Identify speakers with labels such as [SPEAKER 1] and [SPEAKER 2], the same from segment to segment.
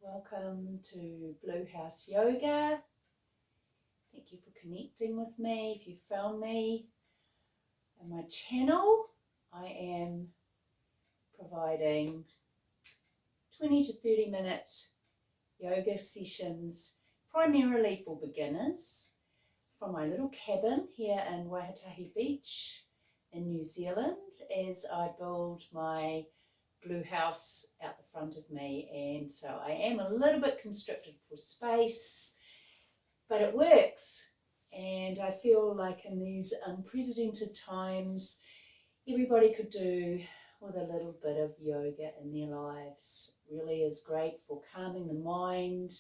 [SPEAKER 1] Welcome to Blue House Yoga. Thank you for connecting with me. If you found me on my channel, I am providing 20 to 30 minute yoga sessions primarily for beginners from my little cabin here in Waihatahi Beach in New Zealand as I build my blue house out the front of me, and so I am a little bit constricted for space, but it works. And I feel like in these unprecedented times everybody could do with a little bit of yoga in their lives. It really is great for calming the mind,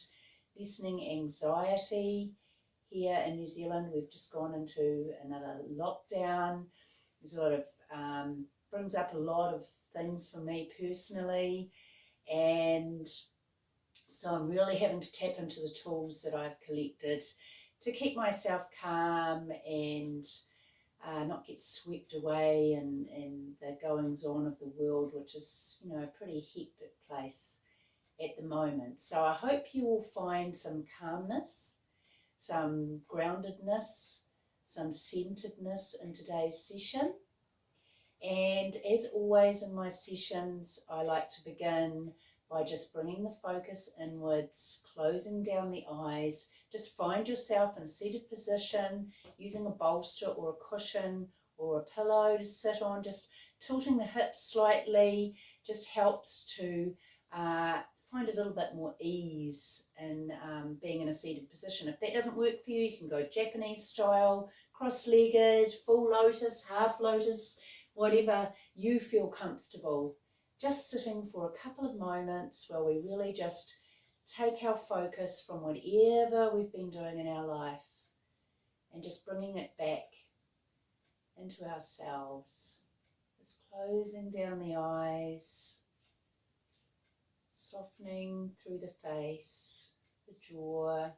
[SPEAKER 1] lessening anxiety. Here in New Zealand we've just gone into another lockdown. There's a lot of brings up a lot of things for me personally, and so I'm really having to tap into the tools that I've collected to keep myself calm and not get swept away in the goings on of the world, which is, you know, a pretty hectic place at the moment. So I hope you will find some calmness, some groundedness, some centeredness in today's session. And as always in my sessions, I like to begin by just bringing the focus inwards, closing down the eyes. Just find yourself in a seated position, using a bolster or a cushion or a pillow to sit on. Just tilting the hips slightly just helps to find a little bit more ease in being in a seated position. If that doesn't work for you, you can go Japanese style, cross-legged, full lotus, half lotus, whatever you feel comfortable. Just sitting for a couple of moments where we really just take our focus from whatever we've been doing in our life and just bringing it back into ourselves. Just closing down the eyes, softening through the face, the jaw,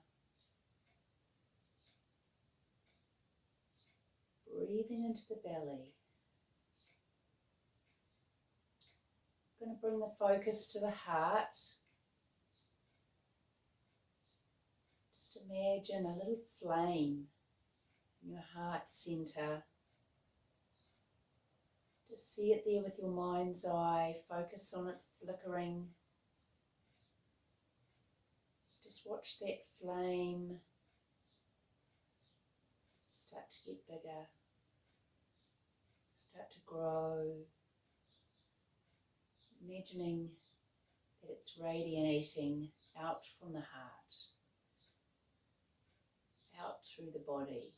[SPEAKER 1] breathing into the belly. I'm going to bring the focus to the heart. Just imagine a little flame in your heart center. Just see it there with your mind's eye. Focus on it flickering. Just watch that flame start to get bigger, start to grow. Imagining that it's radiating out from the heart, out through the body.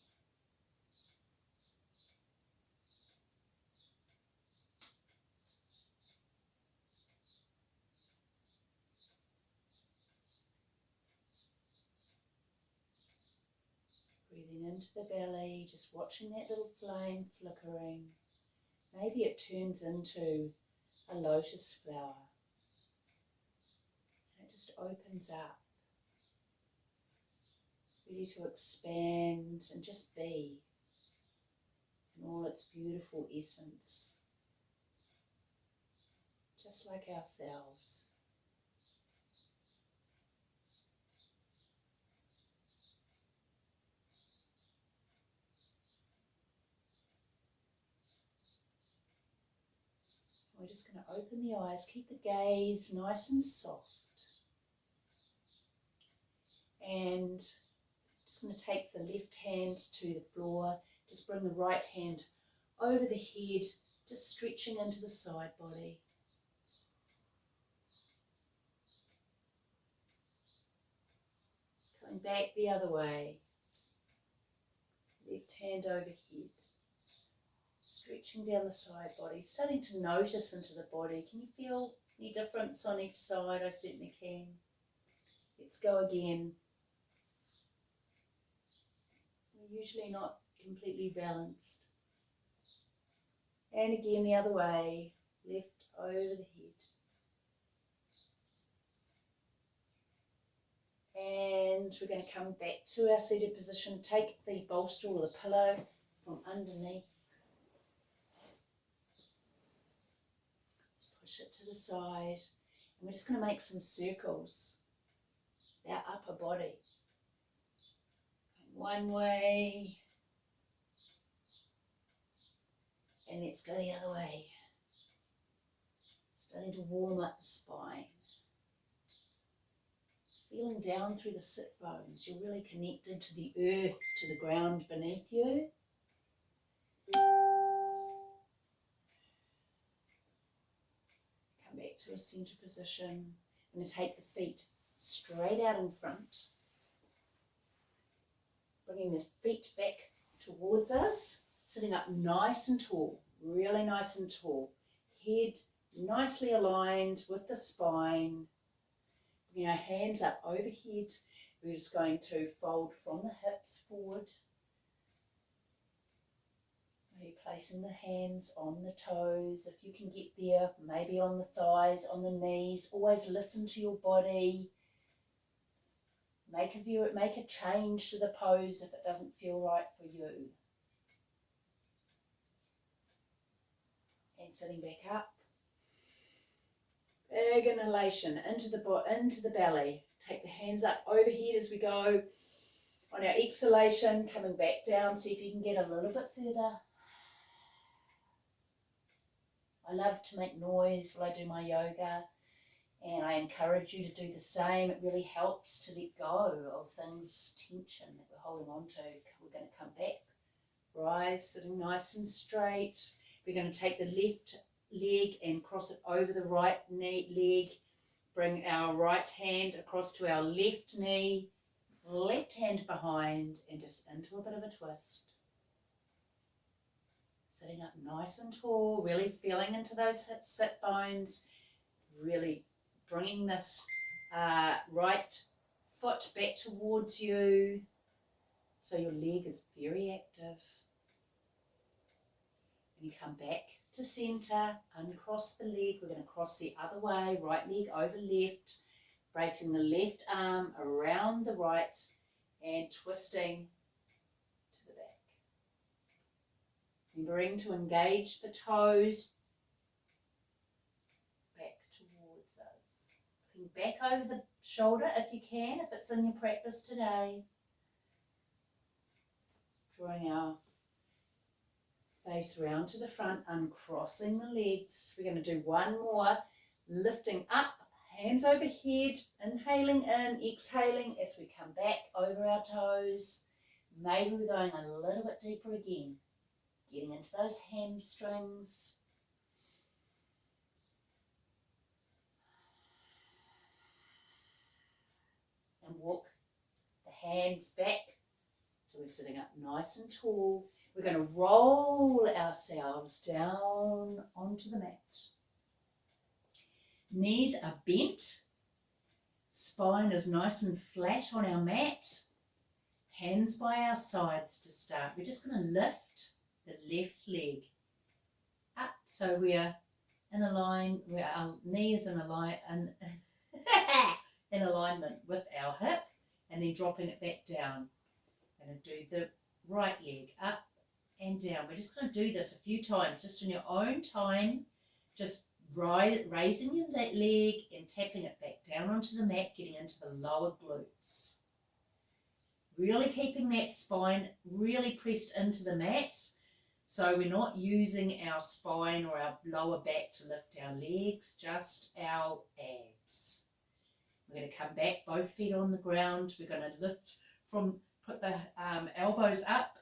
[SPEAKER 1] Breathing into the belly, just watching that little flame flickering. Maybe it turns into a lotus flower. And it just opens up, ready to expand and just be in all its beautiful essence, just like ourselves. We're just going to open the eyes, keep the gaze nice and soft. And just going to take the left hand to the floor, just bring the right hand over the head, just stretching into the side body. Coming back the other way, left hand overhead. Stretching down the side body, starting to notice into the body. Can you feel any difference on each side? I certainly can. Let's go again. We're usually not completely balanced. And again the other way, left over the head. And we're going to come back to our seated position. Take the bolster or the pillow from underneath. Push it to the side, and we're just going to make some circles. our upper body. One way, and let's go the other way. Starting to warm up the spine. Feeling down through the sit bones. You're really connected to the earth, to the ground beneath you. Come back to a center position. I'm going to take the feet straight out in front. Bringing the feet back towards us. Sitting up nice and tall. Really nice and tall. Head nicely aligned with the spine. Bring our hands up overhead. We're just going to fold from the hips forward. Maybe placing the hands on the toes if you can get there, maybe on the thighs, on the knees. Always listen to your body. Make a change to the pose if it doesn't feel right for you. And sitting back up. Big inhalation into the belly. Take the hands up overhead as we go. On our exhalation, coming back down. See if you can get a little bit further. I love to make noise while I do my yoga, and I encourage you to do the same. It really helps to let go of things, tension that we're holding on to. We're going to come back. Rise, sitting nice and straight. We're going to take the left leg and cross it over the right leg. Bring our right hand across to our left knee, left hand behind, and just into a bit of a twist. Sitting up nice and tall, really feeling into those sit bones, really bringing this right foot back towards you so your leg is very active. You come back to center, uncross the leg. We're going to cross the other way, right leg over left, bracing the left arm around the right and twisting to the back. Remembering to engage the toes back towards us. Looking back over the shoulder if you can, if it's in your practice today. Drawing our face round to the front, uncrossing the legs. We're going to do one more, lifting up, hands overhead, inhaling in, exhaling as we come back over our toes. Maybe we're going a little bit deeper again, getting into those hamstrings. And walk the hands back. So we're sitting up nice and tall. We're going to roll ourselves down onto the mat. Knees are bent. Spine is nice and flat on our mat. Hands by our sides to start. We're just going to lift the left leg up so we're in a line where our knee is in alignment with our hip, and then dropping it back down. Going to do the right leg up and down. We're just going to do this a few times, just in your own time, just raising your leg and tapping it back down onto the mat, getting into the lower glutes. Really keeping that spine really pressed into the mat, so we're not using our spine or our lower back to lift our legs, just our abs. We're going to come back, both feet on the ground. We're going to lift put the elbows up,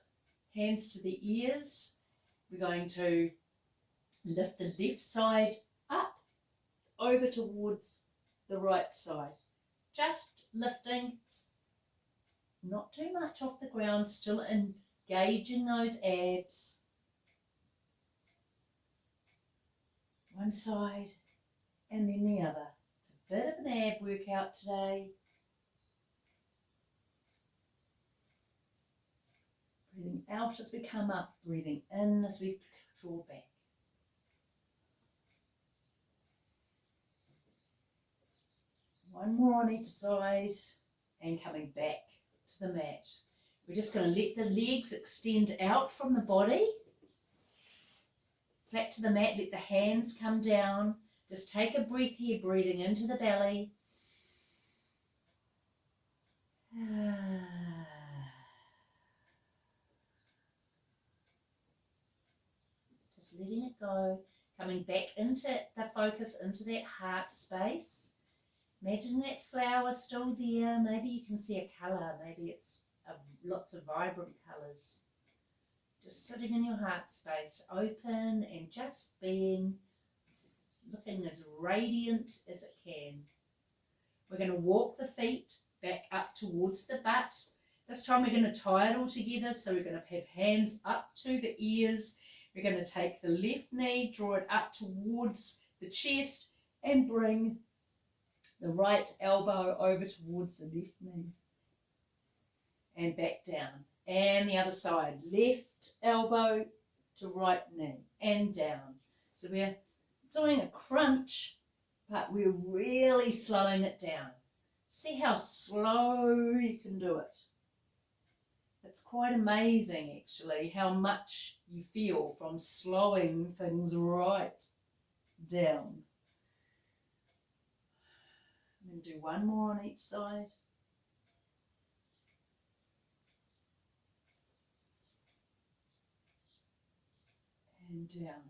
[SPEAKER 1] hands to the ears. We're going to lift the left side up over towards the right side. Just lifting, not too much off the ground, still engaging those abs. One side and then the other. It's a bit of an ab workout today. Breathing out as we come up, breathing in as we draw back. One more on each side and coming back to the mat. We're just going to let the legs extend out from the body. Flat to the mat, let the hands come down. Just take a breath here, breathing into the belly. Just letting it go, coming back into the focus, into that heart space. Imagine that flower still there. Maybe you can see a colour. Maybe it's lots of vibrant colours. Just sitting in your heart space, open and just being, looking as radiant as it can. We're going to walk the feet back up towards the butt. This time we're going to tie it all together. So we're going to have hands up to the ears. We're going to take the left knee, draw it up towards the chest, and bring the right elbow over towards the left knee. And back down. And the other side, left elbow to right knee and down. So we're doing a crunch, but we're really slowing it down. See how slow you can do it. It's quite amazing actually how much you feel from slowing things right down. I'm going to do one more on each side. And down.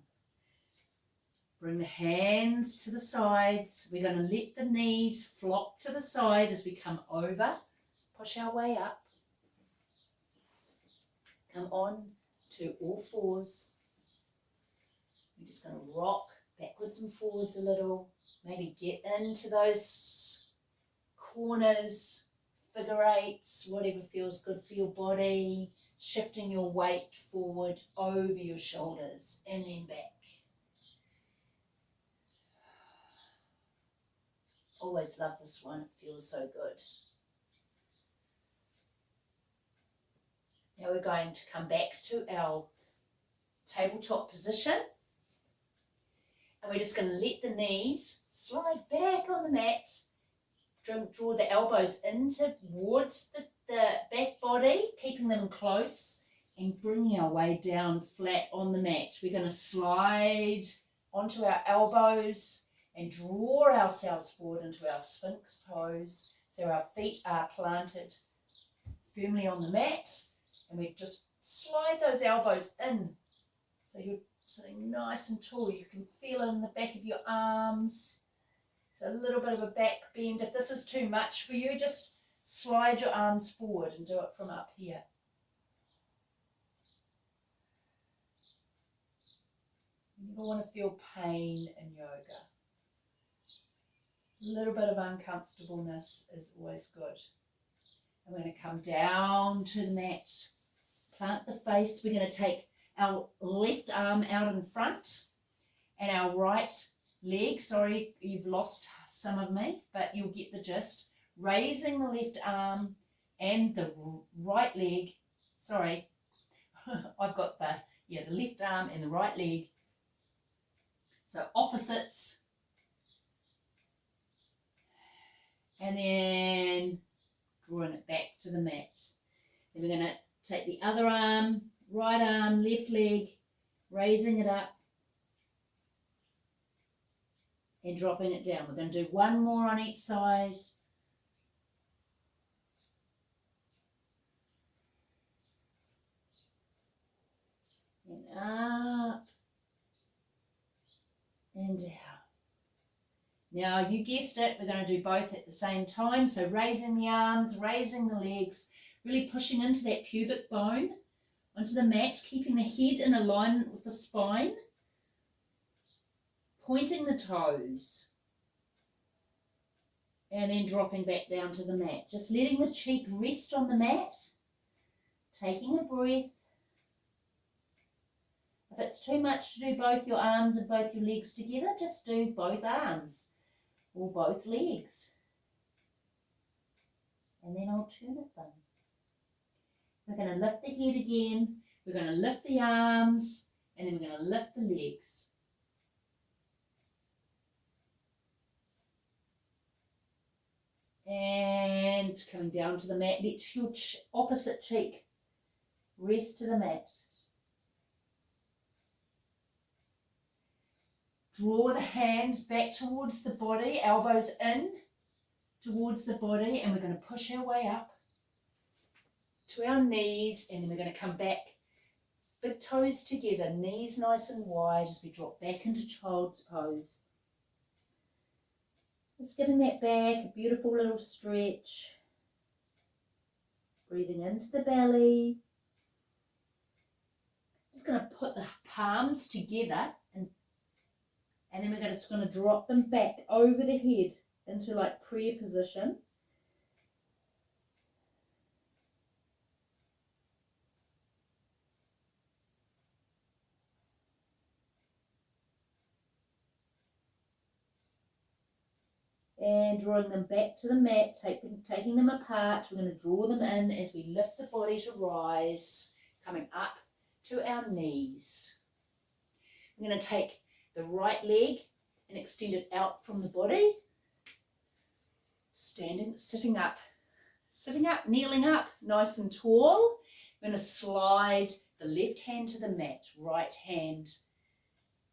[SPEAKER 1] Bring the hands to the sides. We're going to let the knees flop to the side as we come over. Push our way up. Come on to all fours. We're just going to rock backwards and forwards a little. Maybe get into those corners, figure eights, whatever feels good for your body. Shifting your weight forward over your shoulders and then back. Always love this one, it feels so good. Now we're going to come back to our tabletop position. And we're just going to let the knees slide back on the mat. Draw the elbows in towards the back body, keeping them close and bringing our way down flat on the mat. We're going to slide onto our elbows and draw ourselves forward into our Sphinx pose. So our feet are planted firmly on the mat and we just slide those elbows in. So you're sitting nice and tall. You can feel it in the back of your arms. It's a little bit of a back bend. If this is too much for you, just slide your arms forward and do it from up here. You never want to feel pain in yoga. A little bit of uncomfortableness is always good. And we're going to come down to the mat, plant the face. We're going to take our left arm out in front and our right leg, sorry, you've lost some of me, but you'll get the gist. Raising the left arm and the right leg, sorry, I've got the left arm and the right leg. So opposites. And then drawing it back to the mat. Then we're going to take the other arm, right arm, left leg, raising it up and dropping it down. We're going to do one more on each side. And up and down. Now you guessed it, we're going to do both at the same time. So raising the arms, raising the legs, really pushing into that pubic bone, onto the mat, keeping the head in alignment with the spine, pointing the toes, and then dropping back down to the mat. Just letting the cheek rest on the mat, taking a breath. If it's too much to do both your arms and both your legs together, just do both arms or both legs. And then alternate them. We're going to lift the head again, we're going to lift the arms, and then we're going to lift the legs. And coming down to the mat, let your opposite cheek rest to the mat. Draw the hands back towards the body, elbows in towards the body, and we're going to push our way up to our knees, and then we're going to come back big toes together, knees nice and wide as we drop back into child's pose. Just giving that back a beautiful little stretch. Breathing into the belly. Just going to put the palms together and then we're just going to drop them back over the head into like prayer position. And drawing them back to the mat, taking them apart. We're going to draw them in as we lift the body to rise, coming up to our knees. We're going to take the right leg and extend it out from the body. Standing, sitting up, kneeling up, nice and tall. We're going to slide the left hand to the mat, right hand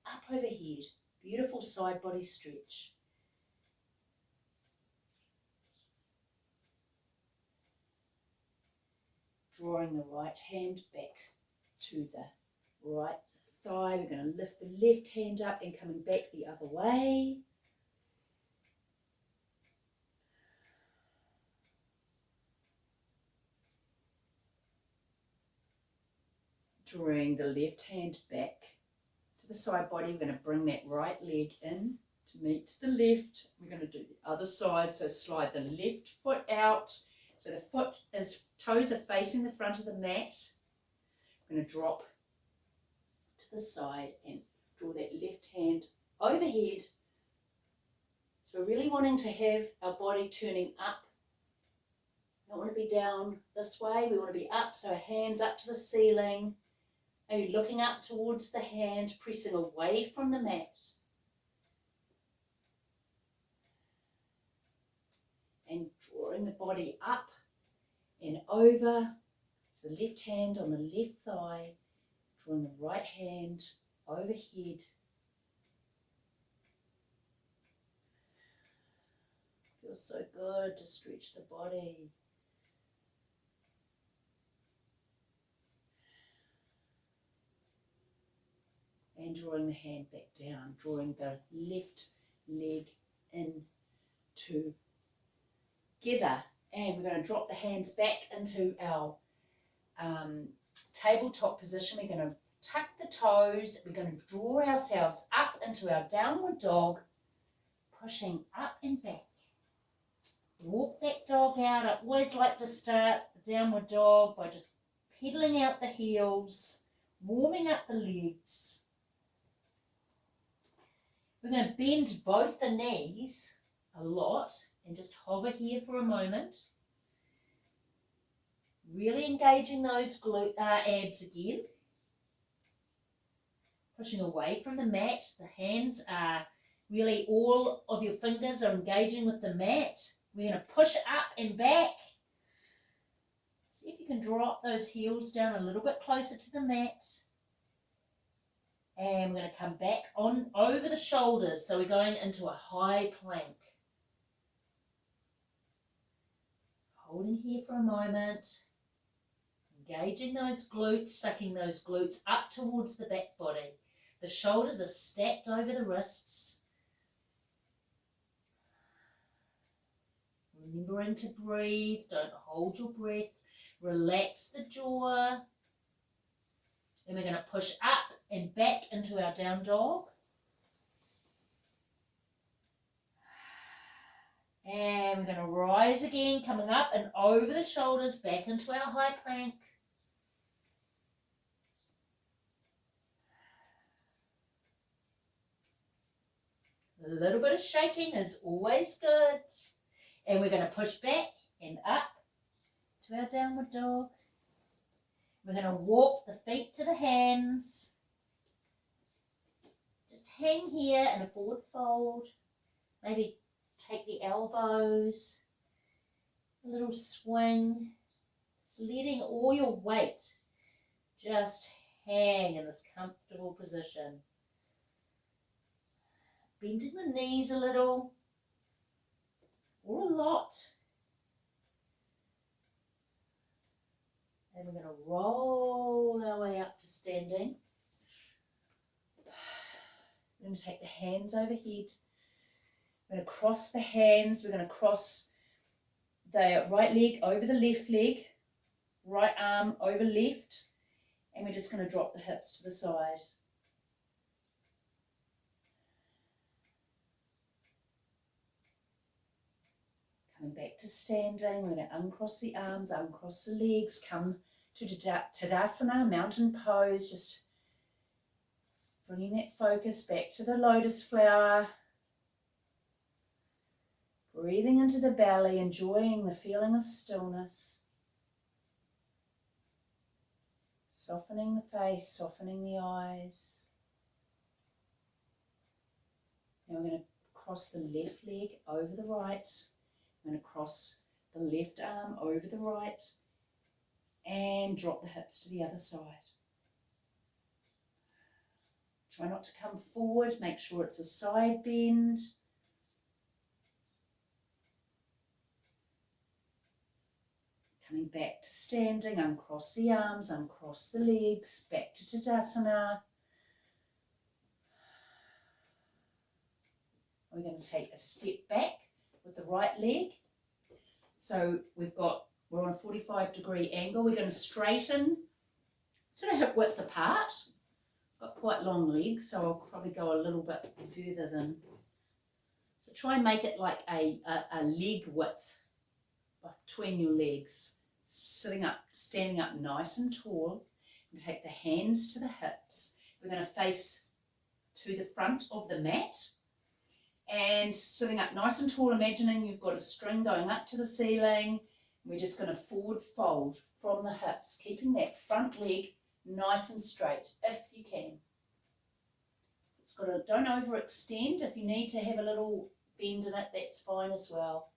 [SPEAKER 1] up overhead. Beautiful side body stretch. Drawing the right hand back to the right thigh. We're going to lift the left hand up and coming back the other way. Drawing the left hand back to the side body. We're going to bring that right leg in to meet the left. We're going to do the other side. So slide the left foot out. So the toes are facing the front of the mat. We're going to drop to the side and draw that left hand overhead. So we're really wanting to have our body turning up. We don't want to be down this way. We want to be up. So hands up to the ceiling. Maybe looking up towards the hand, pressing away from the mat. And drawing the body up and over. So the left hand on the left thigh, drawing the right hand overhead. Feels so good to stretch the body. And drawing the hand back down, drawing the left leg in together. And we're going to drop the hands back into our tabletop position. We're going to tuck the toes. We're going to draw ourselves up into our downward dog, pushing up and back. Walk that dog out. I always like to start the downward dog by just pedaling out the heels, warming up the legs. We're going to bend both the knees a lot and just hover here for a moment. Really engaging those abs again. Pushing away from the mat. The hands are really, all of your fingers are engaging with the mat. We're going to push up and back. See if you can drop those heels down a little bit closer to the mat. And we're going to come back on over the shoulders. So we're going into a high plank. Holding here for a moment. Engaging those glutes, sucking those glutes up towards the back body. The shoulders are stacked over the wrists. Remembering to breathe. Don't hold your breath. Relax the jaw. And we're going to push up and back into our down dog. And we're going to rise again, coming up and over the shoulders, back into our high plank. A little bit of shaking is always good. And we're going to push back and up to our downward dog. We're going to walk the feet to the hands. Just hang here in a forward fold. Maybe take the elbows. A little swing. Just letting all your weight just hang in this comfortable position. Bending the knees a little or a lot. And we're going to roll our way up up to standing. We're going to take the hands overhead. We're going to cross the hands. We're going to cross the right leg over the left leg, right arm over left, and we're just going to drop the hips to the side. Coming back to standing, we're going to uncross the arms, uncross the legs, come to Tadasana, mountain pose, just bringing that focus back to the lotus flower. Breathing into the belly, enjoying the feeling of stillness. Softening the face, softening the eyes. Now we're going to cross the left leg over the right. I'm going to cross the left arm over the right and drop the hips to the other side. Try not to come forward, make sure it's a side bend. Coming back to standing, uncross the arms, uncross the legs, back to Tadasana. We're going to take a step back with the right leg. So we're on a 45-degree angle. We're going to straighten, sort of hip width apart. Got quite long legs, so I'll probably go a little bit further than. So try and make it like a leg width between your legs. Sitting up, standing up nice and tall. And take the hands to the hips. We're going to face to the front of the mat. And sitting up nice and tall, imagining you've got a string going up to the ceiling. We're just going to forward fold from the hips, keeping that front leg nice and straight, if you can. Don't overextend. If you need to have a little bend in it, that's fine as well.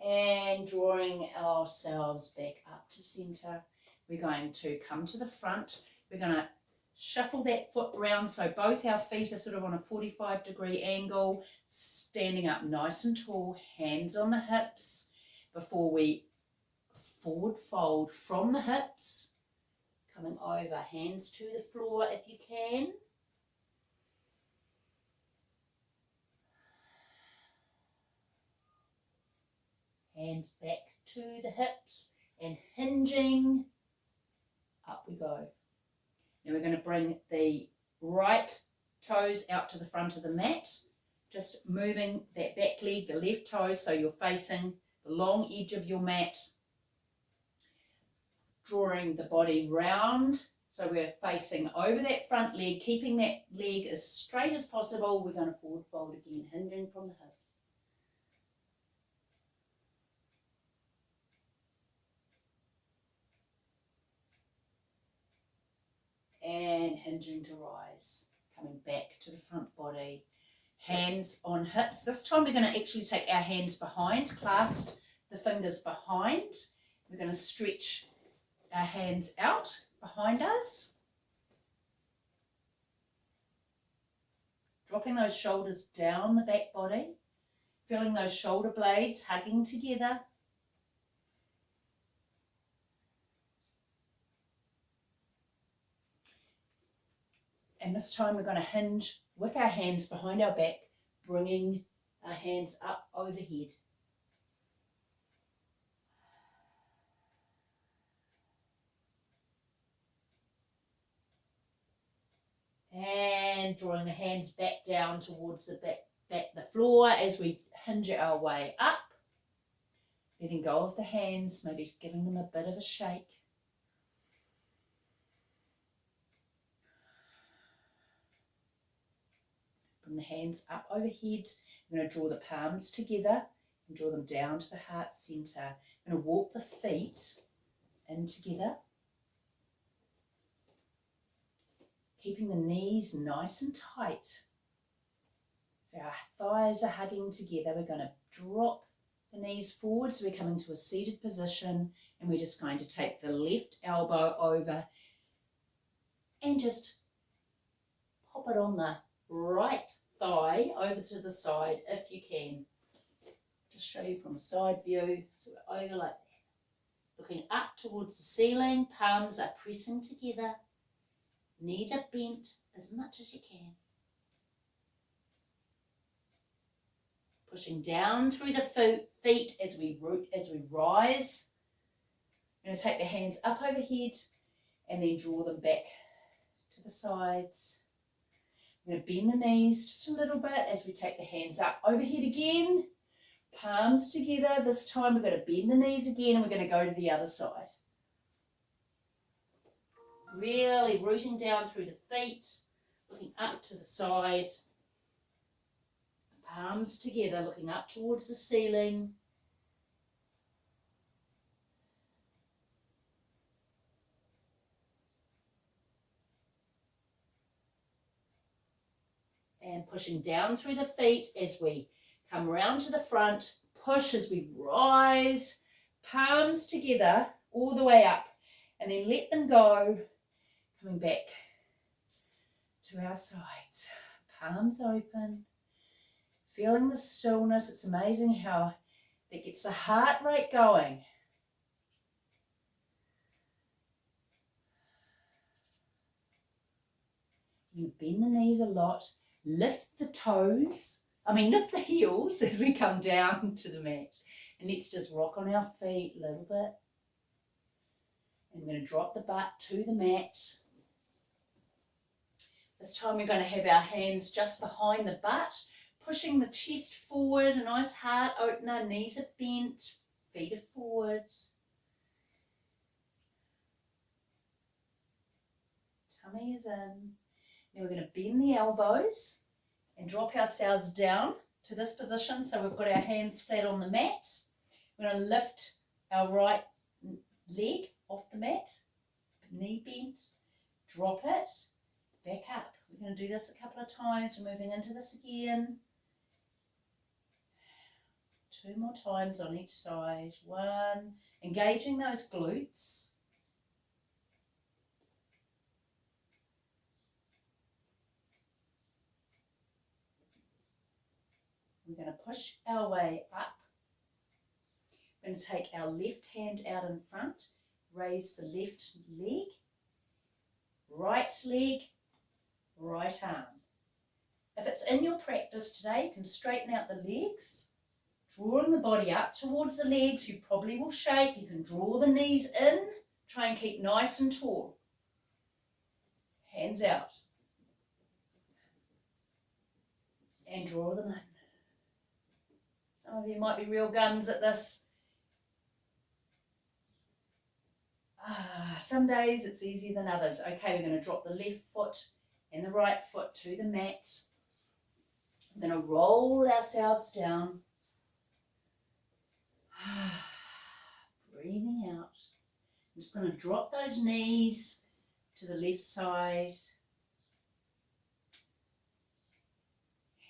[SPEAKER 1] And drawing ourselves back up to centre. We're going to come to the front. We're going to shuffle that foot round so both our feet are sort of on a 45-degree angle, standing up nice and tall, hands on the hips before we forward fold from the hips, coming over, hands to the floor if you can. Hands back to the hips and hinging. Up we go. Now we're going to bring the right toes out to the front of the mat, just moving that back leg, the left toes, so you're facing the long edge of your mat. Drawing the body round, so we're facing over that front leg, keeping that leg as straight as possible. We're going to forward fold again, hinging from the hips. And hinging to rise, coming back to the front body, hands on hips. This time we're going to actually take our hands behind, clasp the fingers behind. We're going to stretch our hands out behind us, dropping those shoulders down the back body, feeling those shoulder blades hugging together. And this time we're going to hinge with our hands behind our back, bringing our hands up overhead. And drawing the hands back down towards the floor as we hinge our way up. Letting go of the hands, maybe giving them a bit of a shake. Bring the hands up overhead. I'm going to draw the palms together and draw them down to the heart centre. I'm going to walk the feet in together. Keeping the knees nice and tight. So our thighs are hugging together. We're going to drop the knees forward, so we're coming to a seated position, and we're just going to take the left elbow over and just pop it on the right thigh over to the side if you can. Just show you from a side view. So we're over like that. Looking up towards the ceiling, palms are pressing together, knees are bent as much as you can. Pushing down through the feet as we rise. We're going to take the hands up overhead and then draw them back to the sides. We're going to bend the knees just a little bit as we take the hands up overhead again. Palms together. This time we're going to bend the knees again and we're going to go to the other side. Really rooting down through the feet, looking up to the side. Palms together, looking up towards the ceiling. And pushing down through the feet as we come around to the front. Push as we rise. Palms together all the way up. And then let them go. Coming back to our sides. Palms open. Feeling the stillness. It's amazing how that gets the heart rate going. You bend the knees a lot. Lift the lift the heels as we come down to the mat. And let's just rock on our feet a little bit. And we're going to drop the butt to the mat. This time we're going to have our hands just behind the butt, pushing the chest forward, a nice heart opener, knees are bent, feet are forward. Tummy is in. Now we're going to bend the elbows and drop ourselves down to this position. So we've got our hands flat on the mat. We're going to lift our right leg off the mat, knee bent, drop it, back up. We're going to do this a couple of times. We're moving into this again. 2 more times on each side. 1, engaging those glutes. We're going to push our way up. We're going to take our left hand out in front, raise the left leg, right arm. If it's in your practice today, you can straighten out the legs, drawing the body up towards the legs. You probably will shake. You can draw the knees in, try and keep nice and tall. Hands out. And draw them in. Some of you might be real guns at this. Some days it's easier than others. Okay, we're going to drop the left foot and the right foot to the mat. We're going to roll ourselves down. Breathing out. I'm just going to drop those knees to the left side.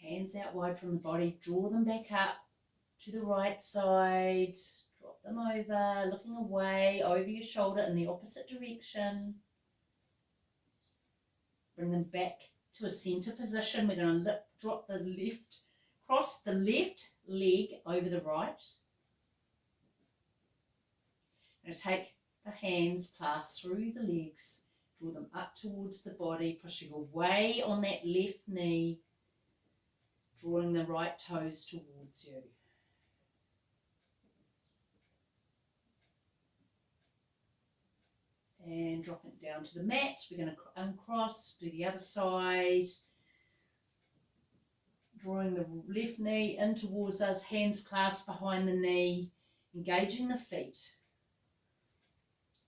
[SPEAKER 1] Hands out wide from the body. Draw them back up to the right side. Drop them over, looking away, over your shoulder in the opposite direction. Bring them back to a centre position. We're going to drop the left, cross the left leg over the right. We're going to take the hands, clasp through the legs, draw them up towards the body, pushing away on that left knee, drawing the right toes towards you. And dropping it down to the mat. We're going to uncross, do the other side. Drawing the left knee in towards us, hands clasped behind the knee, engaging the feet.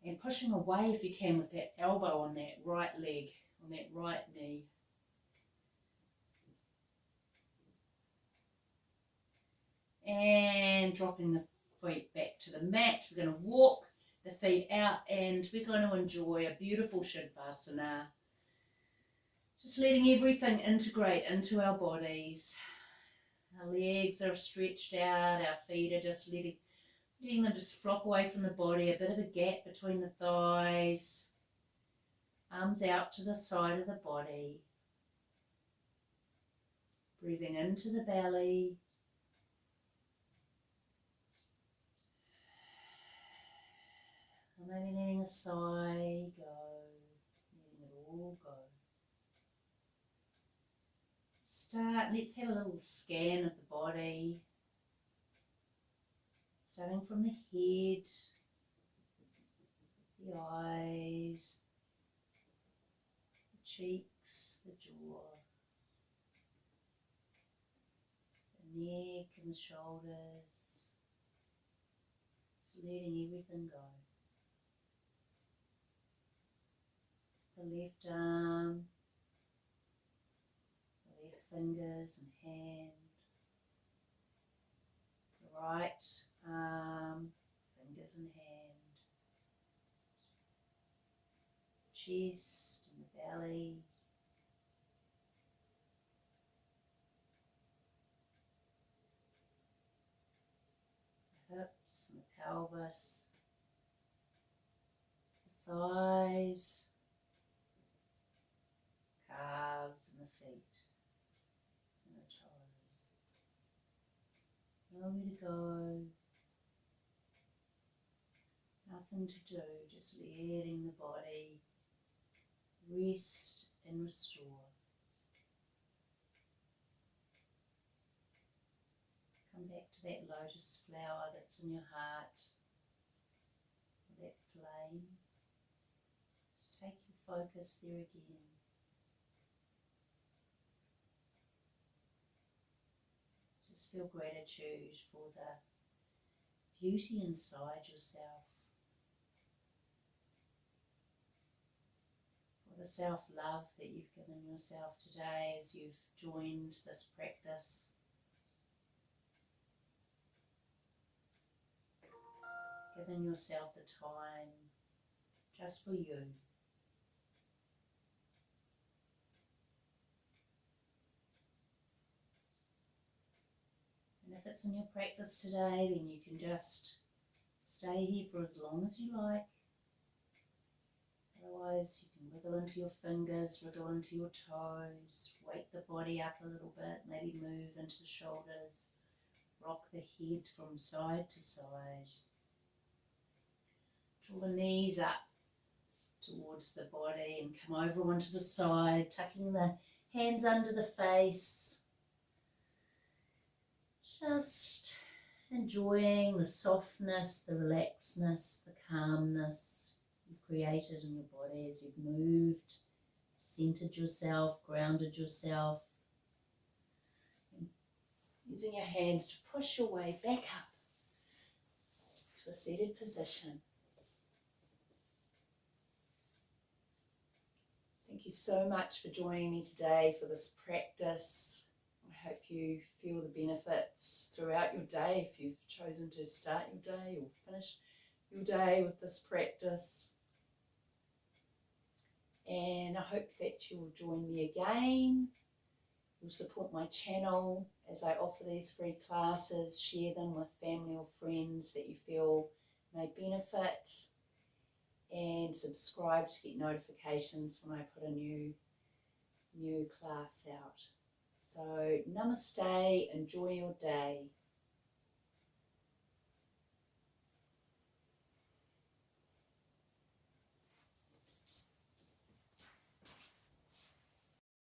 [SPEAKER 1] And pushing away if you can with that elbow on that right leg, on that right knee. And dropping the feet back to the mat. We're going to walk the feet out and we're going to enjoy a beautiful Shavasana. Just letting everything integrate into our bodies. Our legs are stretched out, our feet are just letting them just flop away from the body, a bit of a gap between the thighs. Arms out to the side of the body. Breathing into the belly. a sigh, go, letting it all go. Let's have a little scan of the body, starting from the head, the eyes, the cheeks, the jaw, the neck and the shoulders, just letting everything go. The left arm, the left fingers and hand, the right arm, fingers and hand, chest and the belly, the hips and the pelvis, the thighs, calves and the feet and the toes. Nowhere to go, nothing to do, just letting the body rest and restore. Come back to that lotus flower that's in your heart, that flame. Just take your focus there again. Just feel gratitude for the beauty inside yourself, for the self-love that you've given yourself today as you've joined this practice. Giving yourself the time just for you. And if it's in your practice today, then you can just stay here for as long as you like. Otherwise, you can wiggle into your fingers, wriggle into your toes, wake the body up a little bit, maybe move into the shoulders, rock the head from side to side. Draw the knees up towards the body and come over onto the side, tucking the hands under the face. Just enjoying the softness, the relaxedness, the calmness you've created in your body as you've moved, centered yourself, grounded yourself. And using your hands to push your way back up to a seated position. Thank you so much for joining me today for this practice. I hope you feel the benefits throughout your day if you've chosen to start your day or finish your day with this practice. And I hope that you'll join me again. You'll support my channel as I offer these free classes, share them with family or friends that you feel may benefit, and subscribe to get notifications when I put a new class out. So namaste, enjoy your day.